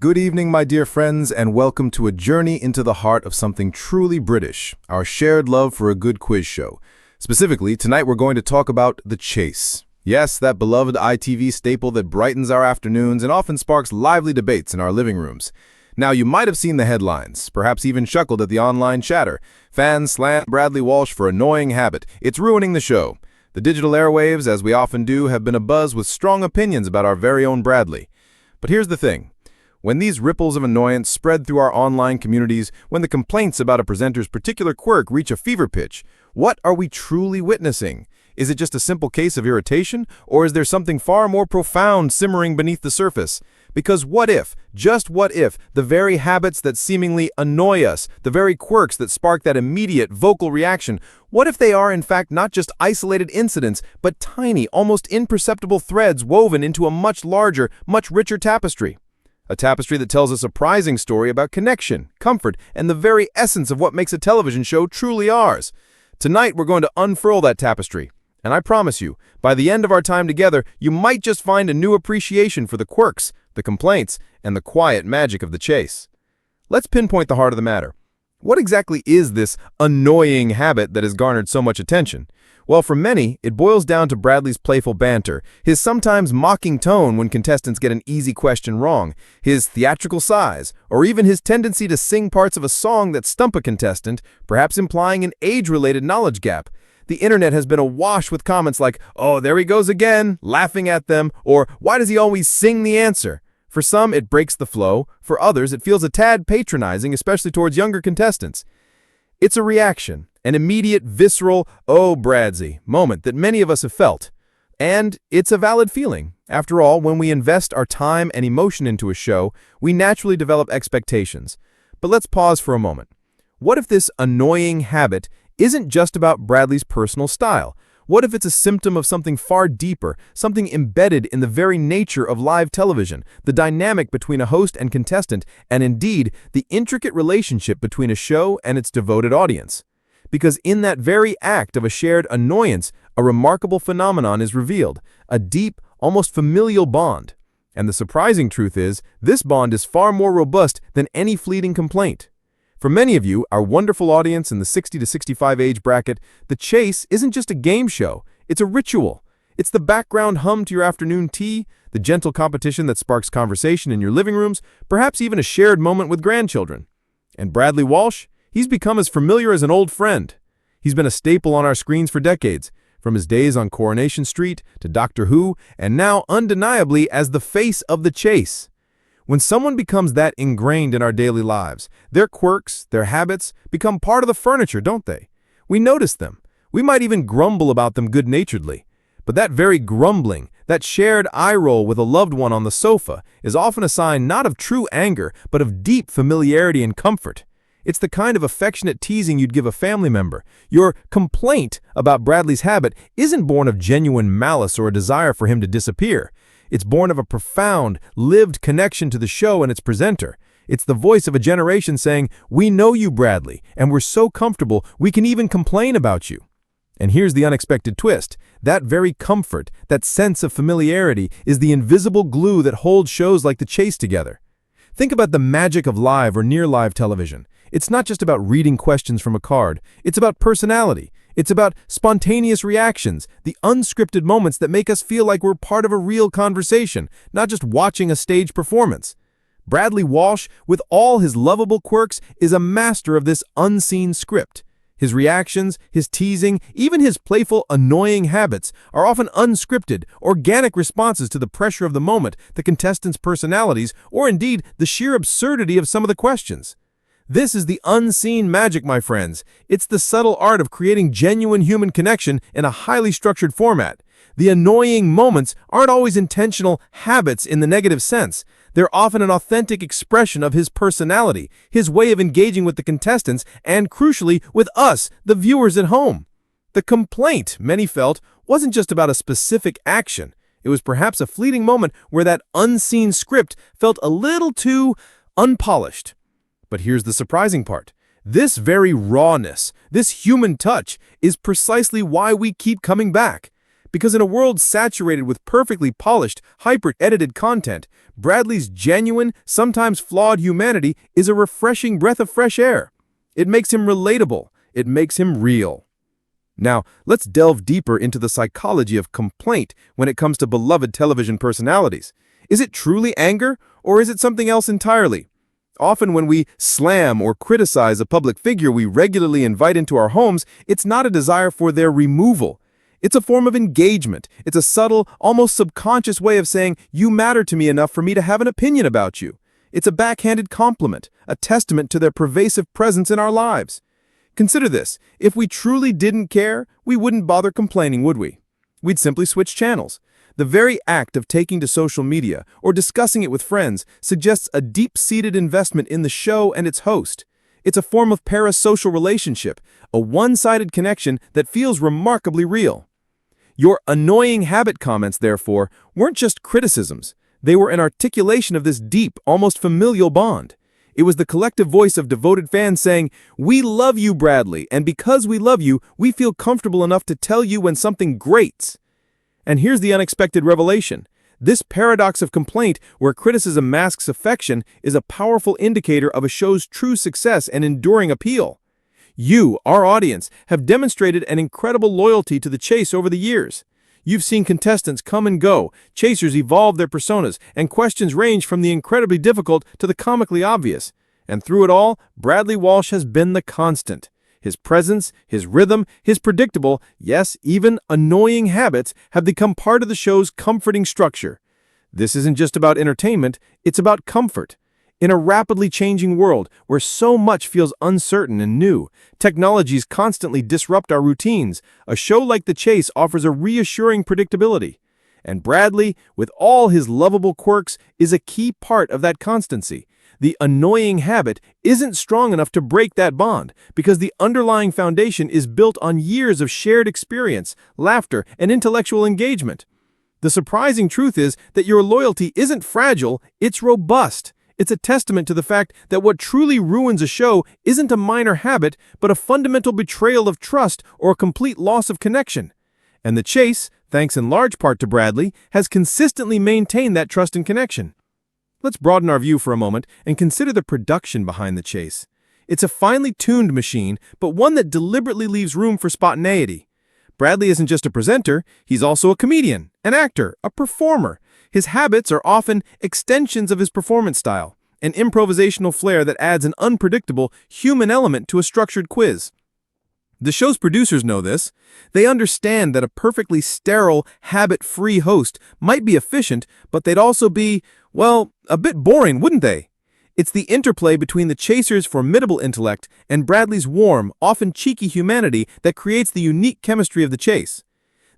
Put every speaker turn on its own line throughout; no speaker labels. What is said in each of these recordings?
Good evening, my dear friends, and welcome to a journey into the heart of something truly British, our shared love for a good quiz show. Specifically, tonight we're going to talk about The Chase. Yes, that beloved ITV staple that brightens our afternoons and often sparks lively debates in our living rooms. Now, you might have seen the headlines, perhaps even chuckled at the online chatter. Fans slant Bradley Walsh for annoying habit. It's ruining the show. The digital airwaves, as we often do, have been abuzz with strong opinions about our very own Bradley. But here's the thing. When these ripples of annoyance spread through our online communities, when the complaints about a presenter's particular quirk reach a fever pitch, what are we truly witnessing? Is it just a simple case of irritation, or is there something far more profound simmering beneath the surface? Because what if, just what if, the very habits that seemingly annoy us, the very quirks that spark that immediate vocal reaction, what if they are in fact not just isolated incidents, but tiny, almost imperceptible threads woven into a much larger, much richer tapestry? A tapestry that tells a surprising story about connection, comfort, and the very essence of what makes a television show truly ours. Tonight, we're going to unfurl that tapestry. And I promise you, by the end of our time together, you might just find a new appreciation for the quirks, the complaints, and the quiet magic of The Chase. Let's pinpoint the heart of the matter. What exactly is this annoying habit that has garnered so much attention? Well, for many, it boils down to Bradley's playful banter, his sometimes mocking tone when contestants get an easy question wrong, his theatrical size, or even his tendency to sing parts of a song that stump a contestant, perhaps implying an age-related knowledge gap. The internet has been awash with comments like, "Oh, there he goes again," laughing at them, or "Why does he always sing the answer?" For some, it breaks the flow. For others, it feels a tad patronizing, especially towards younger contestants. It's a reaction, an immediate, visceral, "Oh, Bradsy" moment that many of us have felt. And it's a valid feeling. After all, when we invest our time and emotion into a show, we naturally develop expectations. But let's pause for a moment. What if this annoying habit isn't just about Bradley's personal style? What if it's a symptom of something far deeper, something embedded in the very nature of live television, the dynamic between a host and contestant, and indeed, the intricate relationship between a show and its devoted audience? Because in that very act of a shared annoyance, a remarkable phenomenon is revealed, a deep, almost familial bond. And the surprising truth is, this bond is far more robust than any fleeting complaint. For many of you, our wonderful audience in the 60 to 65 age bracket, The Chase isn't just a game show, it's a ritual. It's the background hum to your afternoon tea, the gentle competition that sparks conversation in your living rooms, perhaps even a shared moment with grandchildren. And Bradley Walsh, he's become as familiar as an old friend. He's been a staple on our screens for decades, from his days on Coronation Street to Doctor Who, and now undeniably as the face of The Chase. When someone becomes that ingrained in our daily lives, their quirks, their habits, become part of the furniture, don't they? We notice them. We might even grumble about them good-naturedly. But that very grumbling, that shared eye roll with a loved one on the sofa, is often a sign not of true anger, but of deep familiarity and comfort. It's the kind of affectionate teasing you'd give a family member. Your complaint about Bradley's habit isn't born of genuine malice or a desire for him to disappear. It's born of a profound, lived connection to the show and its presenter. It's the voice of a generation saying, "We know you, Bradley, and we're so comfortable we can even complain about you." And here's the unexpected twist. That very comfort, that sense of familiarity, is the invisible glue that holds shows like The Chase together. Think about the magic of live or near-live television. It's not just about reading questions from a card. It's about personality. It's about spontaneous reactions, the unscripted moments that make us feel like we're part of a real conversation, not just watching a stage performance. Bradley Walsh, with all his lovable quirks, is a master of this unseen script. His reactions, his teasing, even his playful, annoying habits are often unscripted, organic responses to the pressure of the moment, the contestants' personalities, or indeed the sheer absurdity of some of the questions. This is the unseen magic, my friends. It's the subtle art of creating genuine human connection in a highly structured format. The annoying moments aren't always intentional habits in the negative sense. They're often an authentic expression of his personality, his way of engaging with the contestants, and crucially, with us, the viewers at home. The complaint, many felt, wasn't just about a specific action. It was perhaps a fleeting moment where that unseen script felt a little too unpolished. But here's the surprising part. This very rawness, this human touch, is precisely why we keep coming back. Because in a world saturated with perfectly polished, hyper-edited content, Bradley's genuine, sometimes flawed humanity is a refreshing breath of fresh air. It makes him relatable. It makes him real. Now, let's delve deeper into the psychology of complaint when it comes to beloved television personalities. Is it truly anger, or is it something else entirely? Often when we slam or criticize a public figure we regularly invite into our homes, it's not a desire for their removal. It's a form of engagement. It's a subtle, almost subconscious way of saying, you matter to me enough for me to have an opinion about you. It's a backhanded compliment, a testament to their pervasive presence in our lives. Consider this. If we truly didn't care, we wouldn't bother complaining, would we? We'd simply switch channels. The very act of taking to social media or discussing it with friends suggests a deep-seated investment in the show and its host. It's a form of parasocial relationship, a one-sided connection that feels remarkably real. Your annoying habit comments, therefore, weren't just criticisms. They were an articulation of this deep, almost familial bond. It was the collective voice of devoted fans saying, "We love you, Bradley, and because we love you, we feel comfortable enough to tell you when something grates." And here's the unexpected revelation. This paradox of complaint, where criticism masks affection, is a powerful indicator of a show's true success and enduring appeal. You, our audience, have demonstrated an incredible loyalty to The Chase over the years. You've seen contestants come and go, chasers evolve their personas, and questions range from the incredibly difficult to the comically obvious. And through it all, Bradley Walsh has been the constant. His presence, his rhythm, his predictable, yes, even annoying habits have become part of the show's comforting structure. This isn't just about entertainment, it's about comfort. In a rapidly changing world where so much feels uncertain and new, technologies constantly disrupt our routines, a show like The Chase offers a reassuring predictability. And Bradley, with all his lovable quirks, is a key part of that constancy. The annoying habit isn't strong enough to break that bond because the underlying foundation is built on years of shared experience, laughter, and intellectual engagement. The surprising truth is that your loyalty isn't fragile, it's robust. It's a testament to the fact that what truly ruins a show isn't a minor habit, but a fundamental betrayal of trust or a complete loss of connection. And The Chase, thanks in large part to Bradley, has consistently maintained that trust and connection. Let's broaden our view for a moment and consider the production behind The Chase. It's a finely tuned machine, but one that deliberately leaves room for spontaneity. Bradley isn't just a presenter, he's also a comedian, an actor, a performer. His habits are often extensions of his performance style, an improvisational flair that adds an unpredictable, human element to a structured quiz. The show's producers know this. They understand that a perfectly sterile, habit-free host might be efficient, but they'd also be, well, a bit boring, wouldn't they? It's the interplay between the chaser's formidable intellect and Bradley's warm, often cheeky humanity that creates the unique chemistry of The Chase.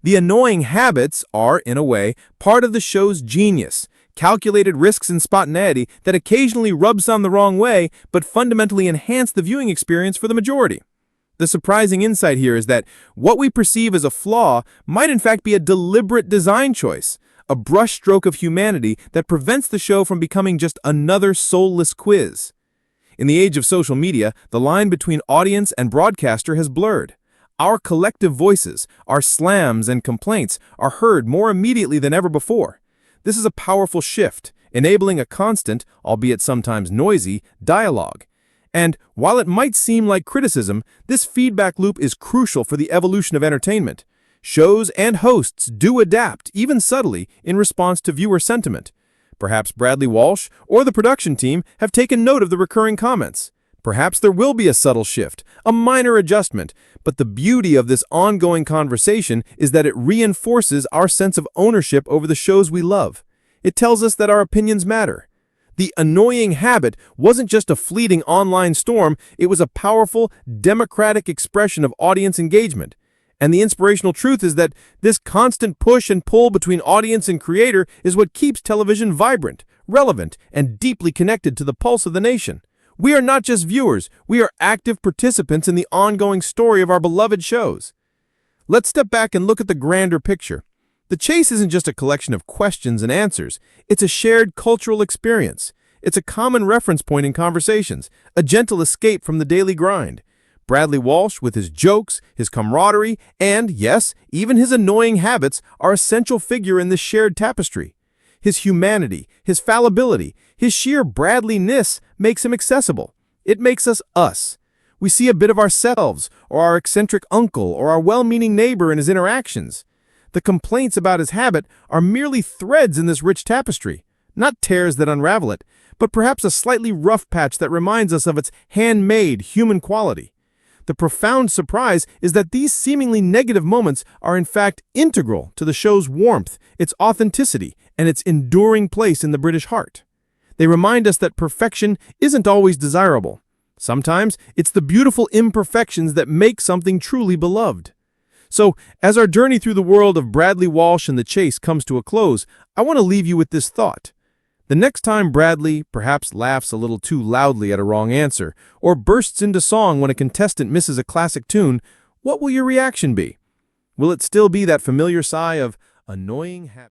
The annoying habits are, in a way, part of the show's genius, calculated risks and spontaneity that occasionally rub some the wrong way, but fundamentally enhance the viewing experience for the majority. The surprising insight here is that what we perceive as a flaw might in fact be a deliberate design choice, a brushstroke of humanity that prevents the show from becoming just another soulless quiz. In the age of social media, the line between audience and broadcaster has blurred. Our collective voices, our slams and complaints, are heard more immediately than ever before. This is a powerful shift, enabling a constant, albeit sometimes noisy, dialogue. And while it might seem like criticism, this feedback loop is crucial for the evolution of entertainment. Shows and hosts do adapt, even subtly, in response to viewer sentiment. Perhaps Bradley Walsh or the production team have taken note of the recurring comments. Perhaps there will be a subtle shift, a minor adjustment, but the beauty of this ongoing conversation is that it reinforces our sense of ownership over the shows we love. It tells us that our opinions matter. The annoying habit wasn't just a fleeting online storm, it was a powerful, democratic expression of audience engagement. And the inspirational truth is that this constant push and pull between audience and creator is what keeps television vibrant, relevant, and deeply connected to the pulse of the nation. We are not just viewers, we are active participants in the ongoing story of our beloved shows. Let's step back and look at the grander picture. The Chase isn't just a collection of questions and answers, it's a shared cultural experience. It's a common reference point in conversations, a gentle escape from the daily grind.
Bradley Walsh, with his jokes, his camaraderie, and, yes, even his annoying habits, are a central figure in this shared tapestry. His humanity, his fallibility, his sheer Bradley-ness makes him accessible. It makes us us. We see a bit of ourselves, or our eccentric uncle, or our well-meaning neighbor in his interactions. The complaints about his habit are merely threads in this rich tapestry, not tears that unravel it, but perhaps a slightly rough patch that reminds us of its handmade human quality. The profound surprise is that these seemingly negative moments are in fact integral to the show's warmth, its authenticity, and its enduring place in the British heart. They remind us that perfection isn't always desirable. Sometimes it's the beautiful imperfections that make something truly beloved. So, as our journey through the world of Bradley Walsh and the Chase comes to a close, I want to leave you with this thought. The next time Bradley perhaps laughs a little too loudly at a wrong answer, or bursts into song when a contestant misses a classic tune, what will your reaction be? Will it still be that familiar sigh of annoying happiness?